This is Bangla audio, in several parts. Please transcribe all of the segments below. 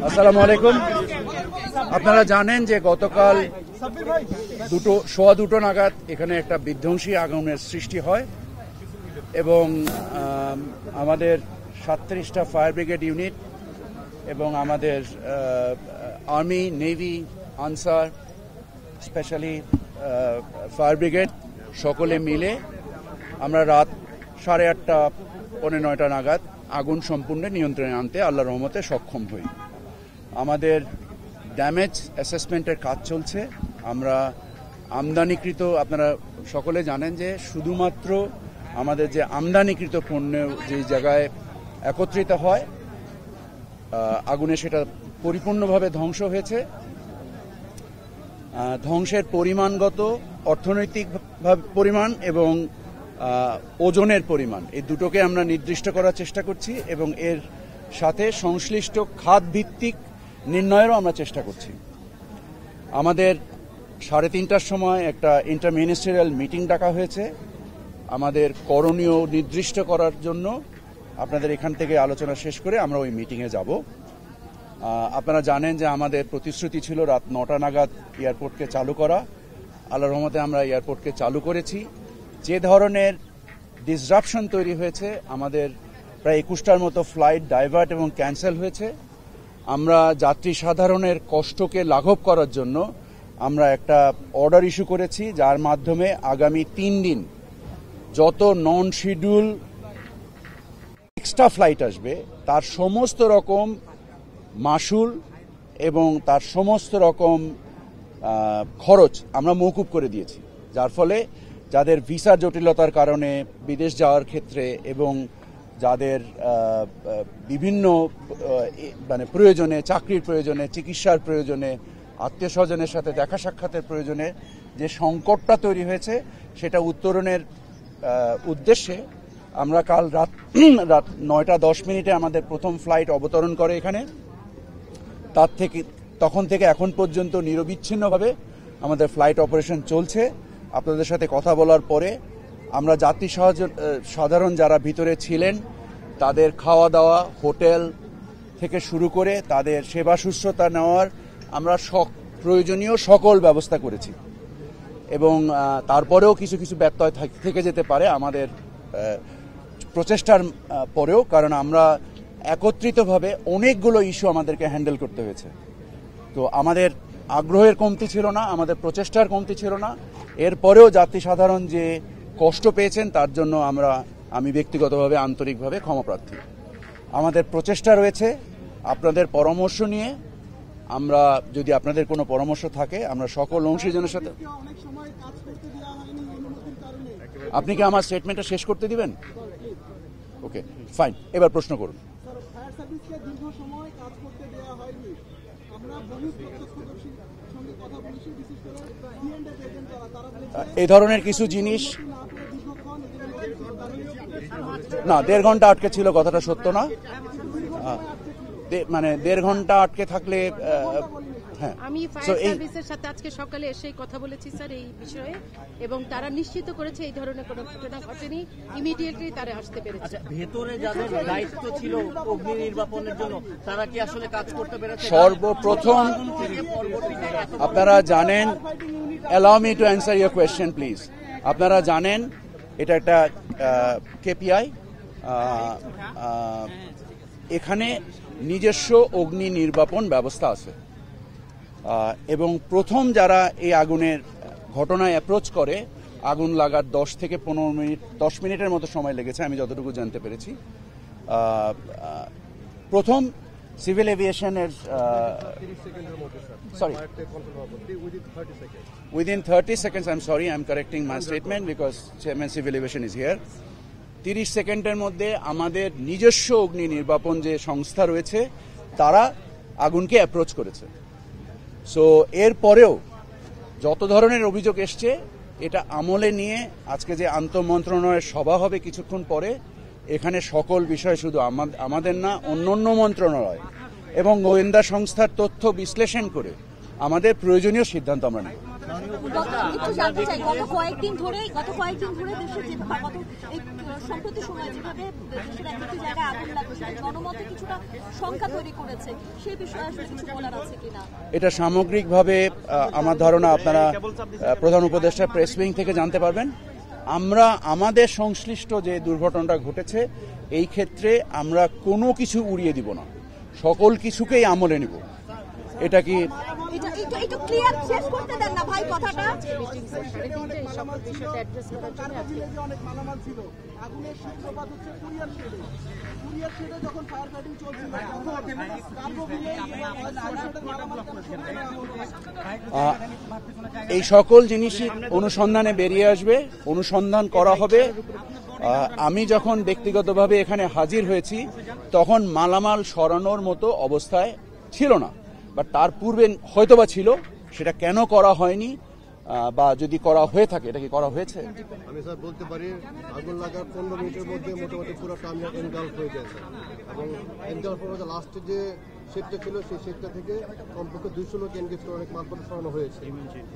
আসসালামু আলাইকুম। আপনারা জানেন যে গতকাল সোয়া দুটো নাগাদ এখানে একটা বিধ্বংসী আগুনের সৃষ্টি হয় এবং আমাদের 37টা ফায়ার ব্রিগেড ইউনিট এবং আমাদের army, navy, answer, specially fire brigade সকলে মিলে আমরা রাত 8:30 পৌনে 9টা নাগাদ আগুন সম্পূর্ণ নিয়ন্ত্রণে আনতে আল্লাহর রহমতে সক্ষম হই। আমাদের ড্যামেজ অ্যাসেসমেন্টের কাজ চলছে। আমরা আমদানিকৃত, আপনারা সকলে জানেন যে শুধুমাত্র আমাদের যে আমদানিকৃত পণ্য যে জায়গায় একত্রিত হয় আগুনে সেটা পরিপূর্ণভাবে ধ্বংস হয়েছে। ধ্বংসের পরিমাণগত, অর্থনৈতিক পরিমাণ এবং ওজনের পরিমাণ এই দুটোকে আমরা নির্দিষ্ট করার চেষ্টা করছি এবং এর সাথে সংশ্লিষ্ট খাত ভিত্তিক নির্ণয়েরও আমরা চেষ্টা করছি। আমাদের 3:30টার সময় একটা ইন্টারমিনিস্ট্রিয়াল মিটিং ডাকা হয়েছে আমাদের করণীয় নির্দিষ্ট করার জন্য। আপনাদের এখান থেকে আলোচনা শেষ করে আমরা ওই মিটিংয়ে যাব। আপনারা জানেন যে আমাদের প্রতিশ্রুতি ছিল রাত 9টা নাগাদ এয়ারপোর্টকে চালু করা। আল্লাহর রহমতে আমরা এয়ারপোর্টকে চালু করেছি। যে ধরনের ডিসরাপশন তৈরি হয়েছে, আমাদের প্রায় 21টার মতো ফ্লাইট ডাইভার্ট এবং ক্যান্সেল হয়েছে। আমরা যাত্রী সাধারণের কষ্টকে লাঘব করার জন্য আমরা একটা অর্ডার ইস্যু করেছি, যার মাধ্যমে আগামী 3 দিন যত নন শিডিউল এক্সট্রা ফ্লাইট আসবে তার সমস্ত রকম মাশুল এবং তার সমস্ত রকম খরচ আমরা মওকুফ করে দিয়েছি, যার ফলে যাদের ভিসার জটিলতার কারণে বিদেশ যাওয়ার ক্ষেত্রে এবং যাদের বিভিন্ন প্রয়োজনে, চাকরির প্রয়োজনে, চিকিৎসার প্রয়োজনে, আত্মীয় স্বজনের সাথে দেখা সাক্ষাতের প্রয়োজনে যে সংকটটা তৈরি হয়েছে সেটা উত্তরণের উদ্দেশ্যে আমরা কাল রাত 9:10 আমাদের প্রথম ফ্লাইট অবতরণ করে এখানে। তখন থেকে এখন পর্যন্ত নিরবিচ্ছিন্নভাবে আমাদের ফ্লাইট অপারেশন চলছে। আপনাদের সাথে কথা বলার পরে আমরা যাত্রী সাধারণ যারা ভিতরে ছিলেন তাদের খাওয়া দাওয়া, হোটেল থেকে শুরু করে তাদের সেবা শুশ্রূষা নেওয়ার আমরা প্রয়োজনীয় সকল ব্যবস্থা করেছি এবং তারপরেও কিছু কিছু ব্যত্যয় থেকে যেতে পারে আমাদের প্রচেষ্টার পরেও, কারণ আমরা একত্রিতভাবে অনেকগুলো ইস্যু আমাদেরকে হ্যান্ডেল করতে হয়েছে। তো আমাদের আগ্রহের কমতি ছিল না, আমাদের প্রচেষ্টার কমতি ছিল না। এরপরেও যাত্রী সাধারণ যে কষ্ট পেয়েছেন তার জন্য আমি ব্যক্তিগতভাবে আন্তরিকভাবে ক্ষমাপ্রার্থী। আমাদের প্রচেষ্টা রয়েছে আপনাদের পরামর্শ নিয়ে। আমরা যদি আপনাদের কোনো পরামর্শ থাকে আমরা সকল অংশীজনের সাথে। আপনি কি আমার স্টেটমেন্টটা শেষ করতে দিবেন? ওকে, ফাইন, এবার প্রশ্ন করুন। এই ধরনের কিছু জিনিস না, 1.5 ঘন্টা আটকে ছিল, কথাটা সত্য না। মানে 1.5 ঘন্টা আটকে থাকলে আমি ফায়ার সার্ভিসের সাথে আজকে সকালে এসে কথা বলেছি স্যার এই বিষয়ে, এবং তারা নিশ্চিত করেছে এই ধরনের কোনো ঘটনা ঘটেনি। ইমিডিয়েটলি তারা আসতে পেরেছে। ভেতরে যাদের দায়িত্ব ছিল অগ্নি নির্বাপনের জন্য তারা কি আসলে কাজ করতে পেরেছে? সর্বপ্রথম আপনারা জানেন, allow me to answer your question please. আপনারা জানেন এটা একটা কেপিআই, এখানে নিজস্ব অগ্নি নির্বাপন ব্যবস্থা আছে এবং প্রথম যারা এই আগুনের ঘটনায় অ্যাপ্রোচ করে, আগুন লাগার 10 থেকে 15 মিনিট, 10 মিনিটের মতো সময় লেগেছে আমি যতটুকু জানতে পেরেছি। প্রথম civil এভিয়েশনের within 30 seconds, I'm sorry, I'm correcting my statement because Chairman Civil Aviation is here. 30 সেকেন্ডের মধ্যে আমাদের নিজস্ব অগ্নি নির্বাপন যে সংস্থা রয়েছে তারা আগুনকে অ্যাপ্রোচ করেছে। সো এরপরেও যত ধরনের অভিযোগ এসছে এটা আমলে নিয়ে আজকে যে আন্তঃমন্ত্রণালয়ের সভা হবে কিছুক্ষণ পরে, এখানে সকল বিষয় শুধু আমাদের না, অন্যান্য মন্ত্রণালয় এবং গোয়েন্দা সংস্থার তথ্য বিশ্লেষণ করে আমাদের প্রয়োজনীয় সিদ্ধান্ত আমরা নেব। একটু জানতে চাই, গত কয়েকদিন ধরে দেশে সম্প্রতি সময় যেভাবে দেশের একটি জায়গায় আগুন লাগছে, জনমতে কিছুটা শঙ্কা তৈরি করেছে, সেই বিষয়ে আসলে কিছু বলার আছে কিনা? এটা সামগ্রিকভাবে আমার ধারণা আপনারা প্রধান উপদেষ্টা প্রেস উইং থেকে জানতে পারবেন। আমরা আমাদের সংশ্লিষ্ট যে দুর্ঘটনাটা ঘটেছে এই ক্ষেত্রে আমরা কোনো কিছু উড়িয়ে দিব না, সকল কিছুকেই আমলে নিব। এটা কি একটু ক্লিয়ার শেষ করতে দেন না ভাই কথাটা। এই সকল জিনিসই অনুসন্ধানে বেরিয়ে আসবে, অনুসন্ধান করা হবে। আমি যখন ব্যক্তিগতভাবে এখানে হাজির হয়েছি তখন মালামাল সরানোর মতো অবস্থায় ছিল না, বাট তার পূর্বে হয়তোবা ছিল। সেটা কেন করা হয়নি বা যদি করা হয়ে থাকে এটা কি করা হয়েছে? আমি স্যার বলতে পারি আগুন লাগার 15 মিনিটের মধ্যে মোটামুটি পুরো টার্মিনাল এনগালফ হয়ে যায় স্যার, এবং এনগালফ হওয়ার লাস্টে যে শেডটা ছিল সেই শেডটা থেকে কমপক্ষে 200 লোক এনগেজ করে অনেক মালপত্র সরানো হয়েছে।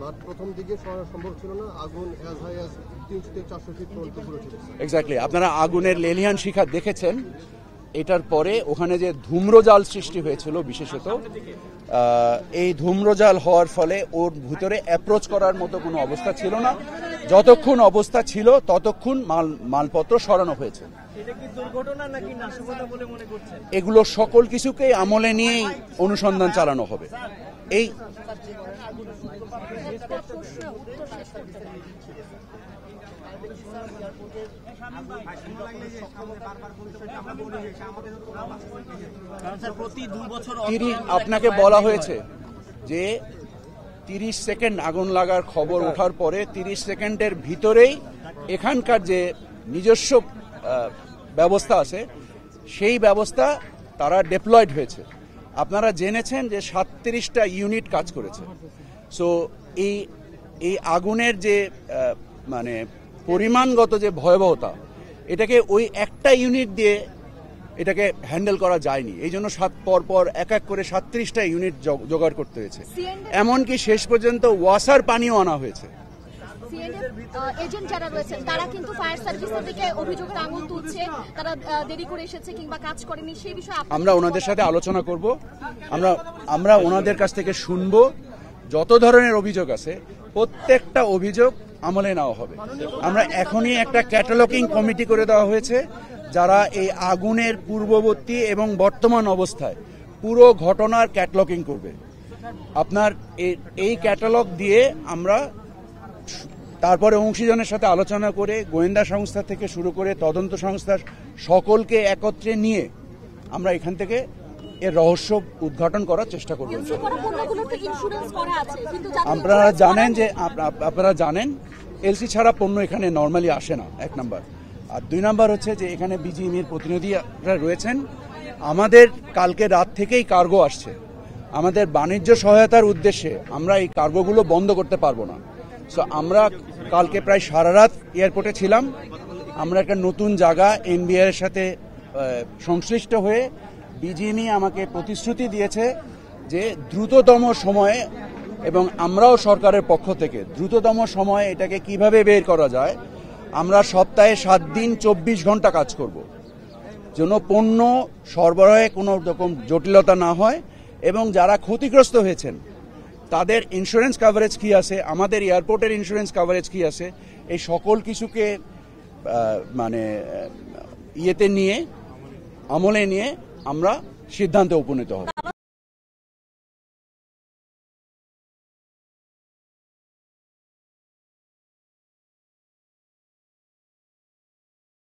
বাট প্রথম দিকে সরানো সম্ভব ছিল না, আগুন অ্যাজ হাই অ্যাজ 300 থেকে 400 ফিট পর্যন্ত পুরো ছিল। এক্স্যাক্টলি, আপনারা আগুনের লেলিহান শিখা দেখেছেন। এটার পরে ওখানে যে ধূম্রজাল সৃষ্টি হয়েছিল, বিশেষত এই ধূম্রজাল হওয়ার ফলে ওর ভিতরে অ্যাপ্রোচ করার মতো কোনো অবস্থা ছিল না। যতক্ষণ অবস্থা ছিল ততক্ষণ মালপত্র সরানো হয়েছে। এগুলো সকল কিছুকে আমলে নিয়েই অনুসন্ধান চালানো হবে। এই আপনাকে বলা হয়েছে যে 30 সেকেন্ড আগুন লাগার খবর ওঠার পরে 30 সেকেন্ডের ভিতরেই এখানকার যে নিজস্ব ব্যবস্থা আছে সেই ব্যবস্থা তারা ডেপ্লয়েড হয়েছে। আপনারা জেনেছেন যে 37টা ইউনিট কাজ করেছে। সো এই আগুনের যে মানে পরিমাণগত যে ভয়াবহতা, এটাকে ওই একটা ইউনিট দিয়ে এটাকে হ্যান্ডেল করা যায়নি। এই জন্য পর এক এক করে 37টা ইউনিট জোগাড় করতে হয়েছে। এমনকি শেষ পর্যন্ত ওয়াসার পানিও আনা হয়েছে। এজেন্ট যারা রয়েছেন তারা কিন্তু ফায়ার সার্ভিসের দিকে অভিযোগের আঙুল তুলছে, তারা দেরি করে এসেছে কিংবা কাজ করেনি। সেই বিষয়ে আমরা ওনাদের সাথে আলোচনা করব। আমরা ওনাদের কাছ থেকে শুনবো। যত ধরনের অভিযোগ আছে প্রত্যেকটা অভিযোগ আমলে নেওয়া হবে। আমরা এখনই একটা ক্যাটালগিং কমিটি করে দেওয়া হয়েছে, যারা এই আগুনের পূর্ববর্তী এবং বর্তমান অবস্থায় পুরো ঘটনার ক্যাটালগিং করবে। আপনার এই ক্যাটালগ দিয়ে আমরা তারপরে অংশীজনের সাথে আলোচনা করে গোয়েন্দা সংস্থা থেকে শুরু করে তদন্ত সংস্থার সকলকে একত্রে নিয়ে আমরা এখান থেকে এর রহস্য উদ্ঘাটন করার চেষ্টা করব। আপনারা জানেন এলসি ছাড়া পণ্য এখানে নর্মালি আসে না, 1 নাম্বার। আর 2 নাম্বার হচ্ছে যে এখানে বিজিএমইর প্রতিনিধিরা রয়েছেন। আমাদের কালকে রাত থেকেই কার্গো আসছে। আমাদের বাণিজ্য সহায়তার উদ্দেশ্যে আমরা এই কার্গোগুলো বন্ধ করতে পারবো না। সো আমরা কালকে প্রায় সারা রাত এয়ারপোর্টে ছিলাম। আমরা একটা নতুন জায়গা এনবিআর এর সাথে সংশ্লিষ্ট হয়ে বিজিএমই আমাকে প্রতিশ্রুতি দিয়েছে যে দ্রুততম সময়ে, এবং আমরাও সরকারের পক্ষ থেকে দ্রুততম সময়ে এটাকে কিভাবে বের করা যায়, আমরা সপ্তাহে 7 দিন 24 ঘন্টা কাজ করব, যেন পণ্য সরবরাহে কোনো রকম জটিলতা না হয়। এবং যারা ক্ষতিগ্রস্ত হয়েছেন তাদের ইন্স্যুরেন্স কভারেজ কি আছে, আমাদের এয়ারপোর্টের ইন্স্যুরেন্স কভারেজ কি আছে, এই সকল কিছুকে মানে আমলে নিয়ে আমরা সিদ্ধান্তে উপনীত হব।